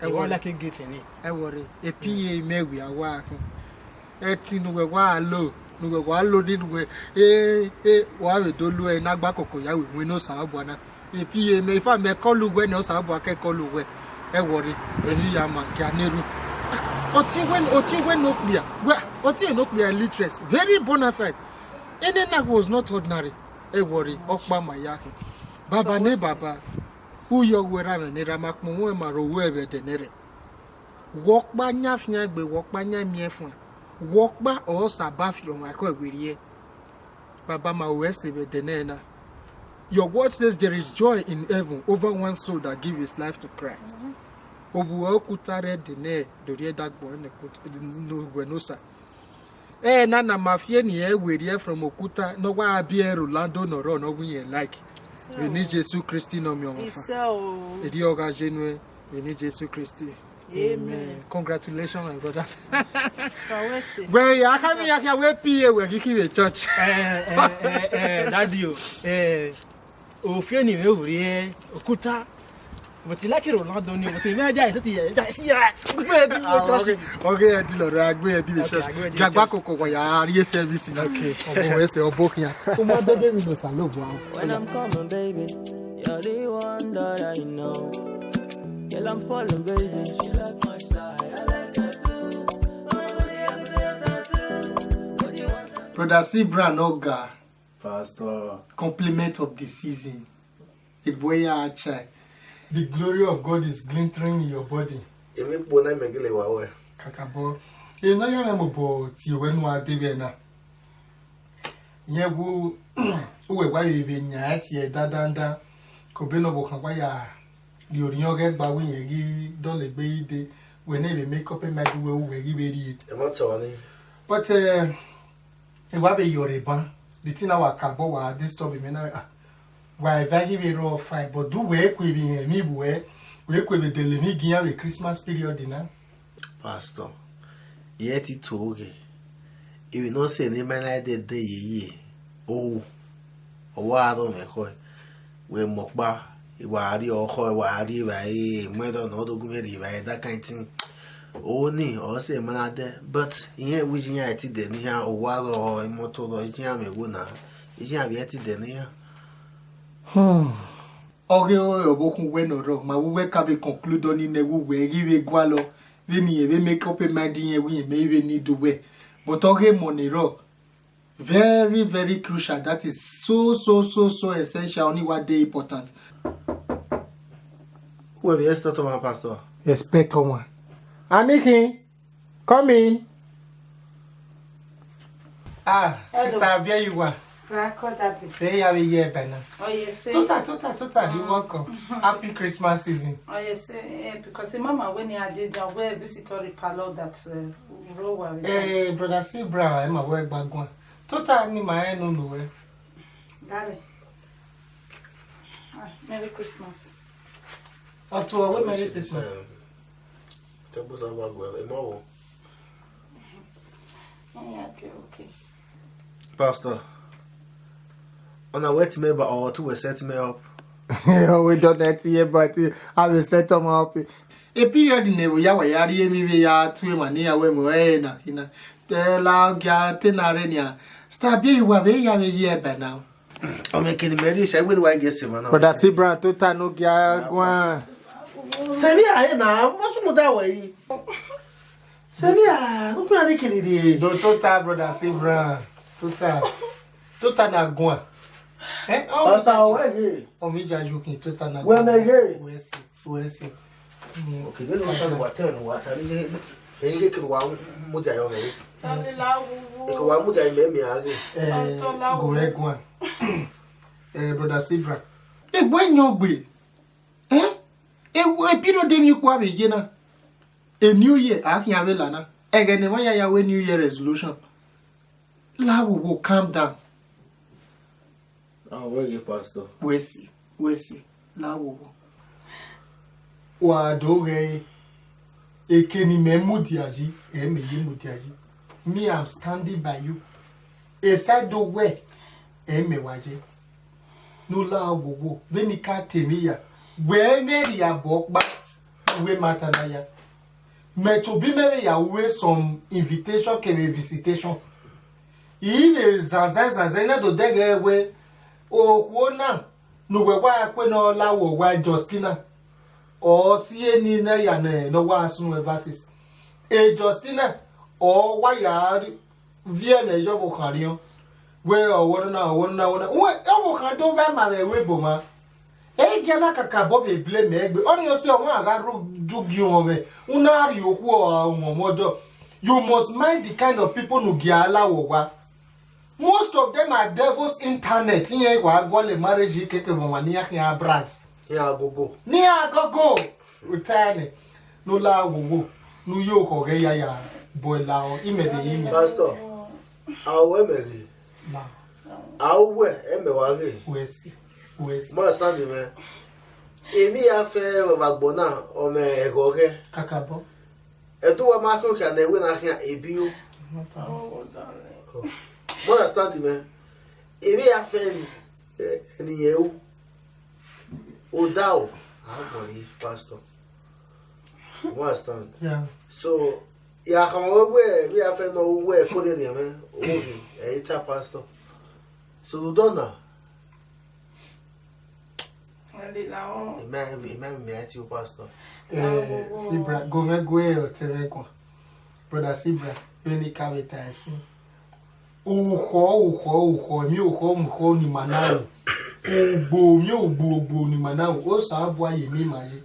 E wa like a gate ni. E worry. E PA me we awa. Eti no we wa lo. No we wa lo ni we. Wa we do lu e na gba kokoya we no sa abu na. E PA me fa me call we no sa abu ake call we. E worry. Eri ya man ki aneru. Oti when no clear. Oti no clear literacy. Very bona fide. Enena was not ordinary. E worry. Okpa mayaki. Baba ne baba. Who you were running near Macmo Maro wherever the nere. Walk by Nyafnyagbe, walk by Nyamiefon. Walk by or Sabaf your Michael Willie. Baba ma West the nena. Your word says there is joy in heaven over one soul that gives his life to Christ. Obu Kutare de ne, the real dark boy no Buenosa. Nana Mafia near we're from Okuta, no why be a Rolando no run over here like. We need Jesus Christ no me on. Edioga Genue, we need Jesus Christ. Amen. Congratulations, my brother. Well, I can't be here where PA where he keep a church. Daddy, Ofiani we Okuta. But like Rolando ni but me ja see okay, deal agbe deal church. Jagba koko ya re service na. Okay. We say obokia. O mo dede mi no salobo. When I'm coming, baby, you're the one that I know. Girl, I'm falling, baby. She like my style, I like her too. Brother Sibra Noga, Pastor. compliment of the season. Iboya Achai. The glory of God is glittering in your body. Emi bona megele wawe. Kakabo. E no ya mo bo ti wenu adebe na. Yewu uwe gba yebe nya ti e dadanda. Ko be no bo kan gba ya di oriyan ge gba wi yen gi don le gbe ide we na be make up my do we gi be ri. E mo to ni. But e wa be yoreban. The thing our kabo wa disturb me na. Why very very raw fine, but do we be me we could be the lemi gian with Christmas period na. Pastor. Yet it toge. If you not say any man like that day ye. Oh. O wa do me ko. We mokba. Iwa ri o ko wa ri ba e medo no do gumeri ba that kind thing. O ni o say man there, but here we jin ya ti de ni ha o wa ro imoto do jin me wo na. Jin ya bi ti de ni ha. Oge o bokun we no ro ma we ka be conclude on in we we give gwalo we ni e make up my din we me we need do we but oge money ro very very crucial. That is so essential, only what day important. Who be expect to my pastor? Expect one. Aniki, come in. Sister, here you are. Hey, have a year, Benna. Oh, yes, Total, you're welcome. Happy Christmas season. Oh, yes, because Mama, when I did, I went visitor parlor that row. Hey, brother, Sibra, I'm a work back one. Total, ni my no no way. Daddy. Merry Christmas. Oh, to a Merry Christmas. Tell us about well, tomorrow. Yeah, okay. Pastor. On a wet me but or two set me up. We don't let here, but I will set them up. A period in the ya yari mi ya two mania we moena hina. Tell out tenarenia. Stab you were very year by now. I'm making the marriage. I will want guess him. But I see Brand Tota no gua. Sevilla, now, what's that way? Sevilla, look at the No Tota, brother Sibra. Tota na gua. Eh? Oh, me joking. Tota na. When I hear. We see. Okay, then what water. You get one muda. Iko wa muda ime age. Gomegwa. Brother Sibra. Gbe. E period dem you kwa be na. A new year akin avela na. Egene ma ya we new year resolution. La will calm down. Ah, where you pastor? We see. La wo. Wa doge ekeni me mudiaji, me yi mudiaji. Me I'm standing by you. E side do we me waje. No la wo. Veni ka temi ya. We me ya bokba. We matana ya. Me to be me ya we some invitation ke visitation. Ile zaza na do dege we o wona no we wa kwe no la wo wa Justina o si eni na ya na no wa sunu verses e Justina o wa ya vie na yo bo karion we o wona we o bo kan do ba ma we bo ma e ge na kaka bo be blame egbe oni o se o wa ga ru du gi o me una ri oku o momodo. You must mind the kind of people no gi ala wo wa. Most of them are devils internet. Here wa gole marriage keke bomania ya bras. Ya gogo. Ni agogo. Return. No la wo. No yo ko ge ya boy la o imebe imi. Pastor. Awe meri. La. Awe emewa re. Wesi. Mo stand me. Emi a fe wagbona o me egoge. Kakabo. Edu wa mako ka na ewe na hia ebiu. Mo understand me. Emi a fe ni eu. O dao. Body, pastor. Mo understand. Yeah. So ya kama we a fe no we ko de me. Okay, it's a pastor. So dona. Imam me at you pastor. Sibra Gomegwe o Tereko. Brother Sibra, when he come with us. Uho, ni manao. Ugbo ni manao. O sa boy ye mi maji.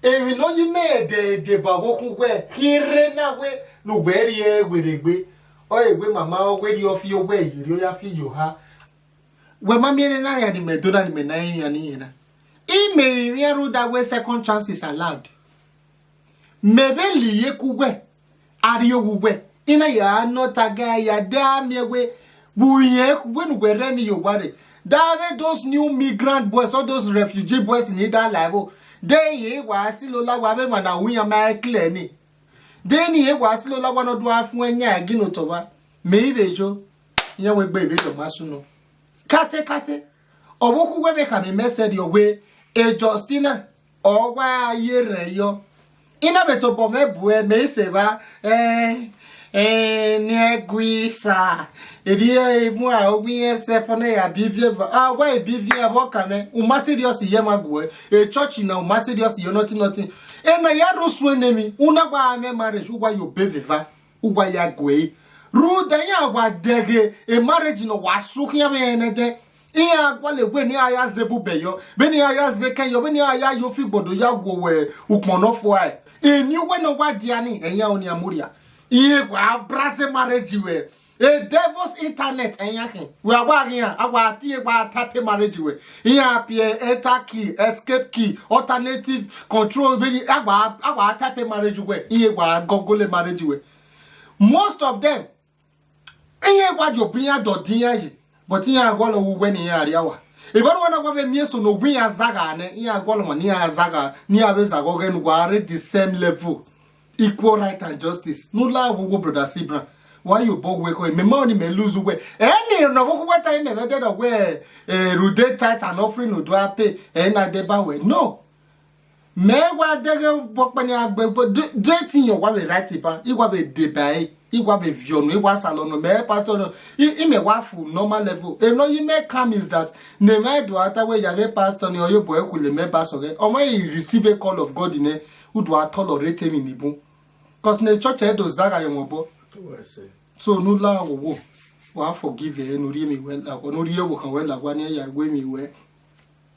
E we no you me de babo kwe. Kire na we no gberi e gberegbe. O egbe mama o gbe di ofi o gbe yiri o ya fi yo ha. We mami na ya di medona ni menai ya ni na. Ime rule that way second chance is allowed. Mebe liye kugwe. Ariyo kugwe. Ina ya nota ya damewe. Buye kugwe nugwere mi yobare. Dave those new migrant boys or those refugee boys in that level. They ye wasi lola wabe wana uya ma clear ni. They ni ye wasi lola wana do afwenya gino toba. Meibe jo. Ya we baby do masuno. Kate. Oboku webe ka me message your way. E Justina o wa yere yo ina beto bome bue me seba ni eguisa edi mu a obi ese fone ya bivie ba wa bivie abo kane uma serious ye magwe e church na uma serious you nothing e na ya rosu enemi una gba me marriage ugwa yo beviva ugwa ya gwe ru da ya gwa dege e marriage no wasu kia me enede iya kwale gwe ni aya zebu beyo be ni aya zekenyo be ni aya yo fi bodo ya gwowe ukmonofo ai eni we no wadia ni enya oni amuria iye gwa brase marriage we a devil's internet enya kin we agwa agwa tie gwa tape marriage we iya apie enter key escape key alternative control be agwa tape marriage we iye gwa google marriage we most of them iye gwa jo biya do diyan but ya agwalo wuwe ni ya ariawa ibanu wana kwa be mieso no wi azaga ne ya agwalo ma ni azaga ni abeza gogen gware the same level equal right and justice no la wo brother Sibra why you bog we ko me money me lose we any no wo kwa time me dey do we rude tight and offering no do pay na dey ba we no me wa dege bokpani agbe dating your wa be right pa igwa be dey by igwa be vionu igwa salon me pastor no me wa full normal level e no you make come is that ne me do ata we yare pastor ni oyo boy kule me pastor ge o may receive a call of God ne who do tolerate him in ibu cause ne church e do zaga yo mobo so no la wo wa forgive e no ri mi well no ri wo kan well agwa ni ya gbe mi we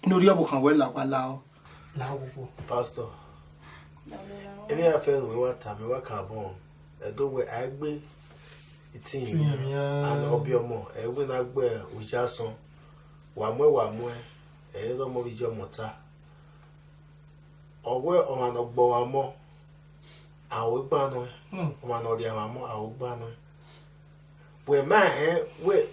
no ri wo kan well agwa la o la wo pastor emi afen we wa ta me wa ka bon edo we agbe and obiomo we na gbe ujason wa mwe lo mo bi jo mota owe o ma no gbo wa mo awo gba no o ma no ri ama mo awo gba no we ma we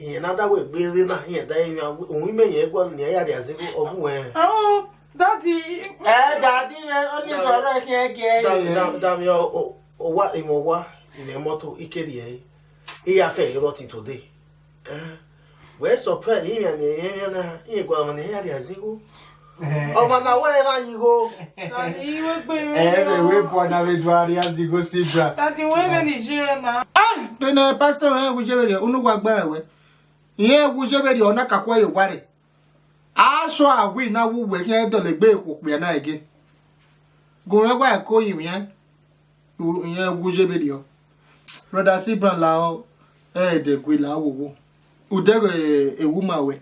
yin na da we gbe na yin da yin ohun me yen gbo ni ya ri asin ogun we Oh, Daddy. Daddy, man, only brother can't get damn yo o wa imo wa in moto ikeri e iya fe roti today we surprise yin na yin gwa ni ya ri asin o ma na we ra yin go Daddy, we gbe we born ave duari as you go see bra. Daddy, we be Nigeria na. Then pastor we jebere unu gwa gba we. Iye wu jebere ona kakwa ye ware. Aso awi na wu we ke do le gbe ekopia na again. Go we gwa ko yin yan. Iye wu jebere o. Brother Sibran la o de gwe la wo. Udego ewu mawe.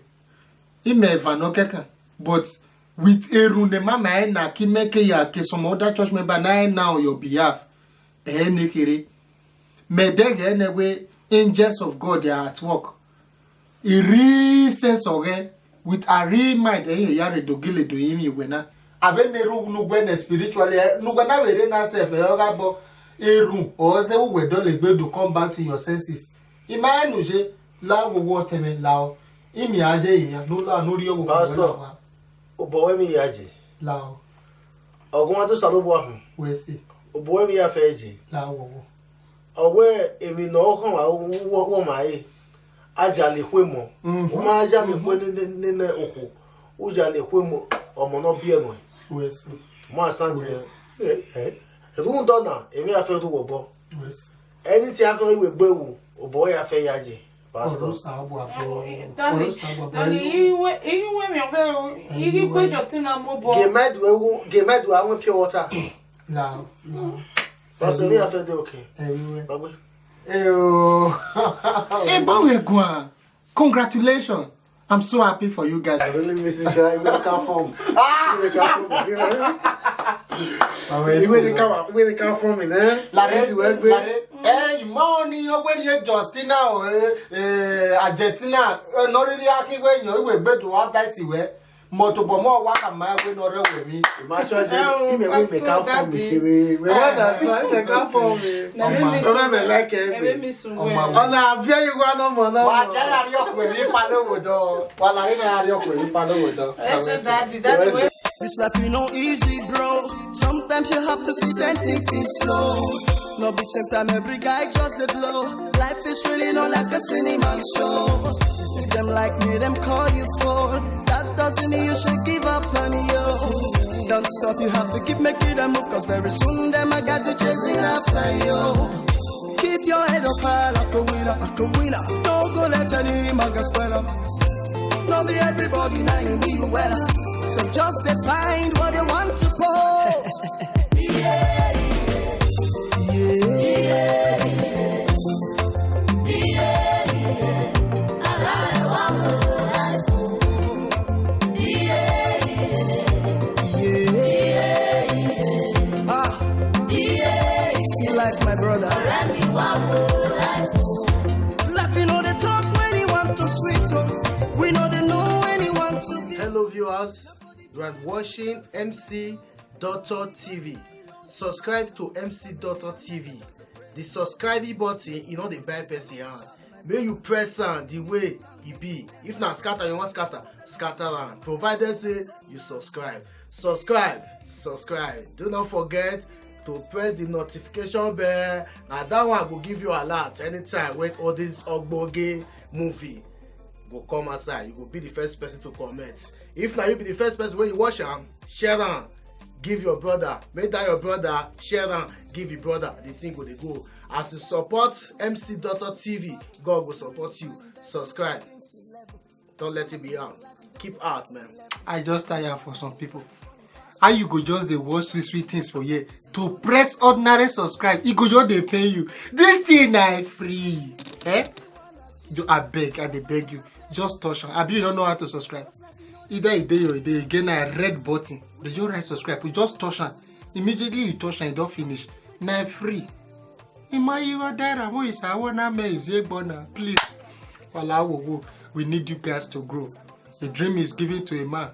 Ime vano keka. But with erunde mama na ki make ya ke some other church member na on your behalf. Nekere. Medege newe angels of God they are at work. A real sense of it with a real mind yare dogile do yimi wena. Abe neru nu gwene spiritually nu gwana were na self yoga bo eru o se we don le gbe do come back to your senses. Imanu je la wo teme lao. Imi aje imi no la no ri owo pastor obo mi yaje lao. ogun wa to salobo ahun We see obo mi ya feje lao. owe emi no kan wa wo mai ajale kwe mo o ma ajale kwe ne oku o jale kwe mo omo no bi enu We see. mo asan je run dona emi afe ru obo We see. eni ti afe we gbewu obo ya fe yaje pastor Daddy, we me be you gbe Justin na mo bo. gemedu awon pure water Lao. pastor mi afe de okay Everywhere. bagbe Hey, Bawegwa, congratulations. I'm so happy for you guys. I really miss it. I will come from. Where they come from, eh? Money, you're Justina or Argentina. Not really asking when you're better to our best way. Motobomo, what am I going to with me? My church, they come from me. Where they come from me? Remember, like everything. On a very one more. Why can't you with me, Palo? While I have your Palo. Daddy, This life ain't no easy, bro. Sometimes you have to sit and think things slow. No be same time every guy just a blow. Life is really not like a cinema show. If them like me, them call you fool. That doesn't mean you should give up on you. Don't stop, you have to keep making them move. Cause very soon them I got you chasing after you. Keep your head up high like a winner, like a winner. Don't go let any maga spoil up. Not be everybody now you need well. So just find what you want to post. Yeah, See life, my brother. Life, you know they talk when you want to sweet. We know they know when you want to be. Hello viewers, you are watching MC Doctor TV. Subscribe to MC Doctor TV. The subscribe button, you know the buy person hand. May you press on the way it be. If not scatter, you want scatter on. Provided say you subscribe. Subscribe. Do not forget to press the notification bell. And that one will give you alert anytime when all this Ogboge movie go come outside. You will be the first person to comment. If not, you be the first person when you watch am, share am, give your brother. Make that your brother, share am, give your brother. The thing go dey go. As you support MC Doctor TV, God will support you. Subscribe. Don't let it be out. Keep out, man. I just tire for some people. How you go just dey watch sweet things for here? To press ordinary subscribe, e go just dey pay you. This thing na free. I beg you. Just touch on. Abi you don't know how to subscribe. Either a day or a day again a red button. They just write subscribe. You just touch on. Immediately you touch on, you don't finish. Now free. Imayiwa Dara, who is our name is Ebona. Please, we need you guys to grow. A dream is given to a man.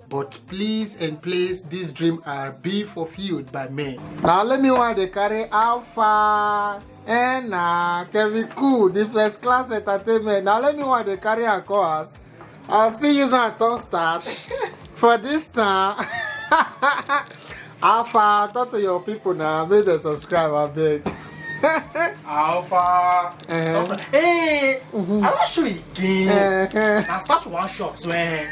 But please and please, this dream are be fulfilled by men. Now let me want to carry Alpha and Kevin Cool, the first class entertainment. Now let me want to carry a course. I'll still use my tongue start for this time. Alpha, talk to your people now. Make them subscribe, I beg. Alpha. Stop. Hey, I don't show you again. Now stash one shop, swear.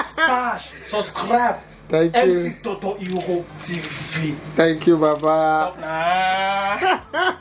Stash, subscribe. Thank you. MC Toto Europe TV. Thank you, Baba. Stop now.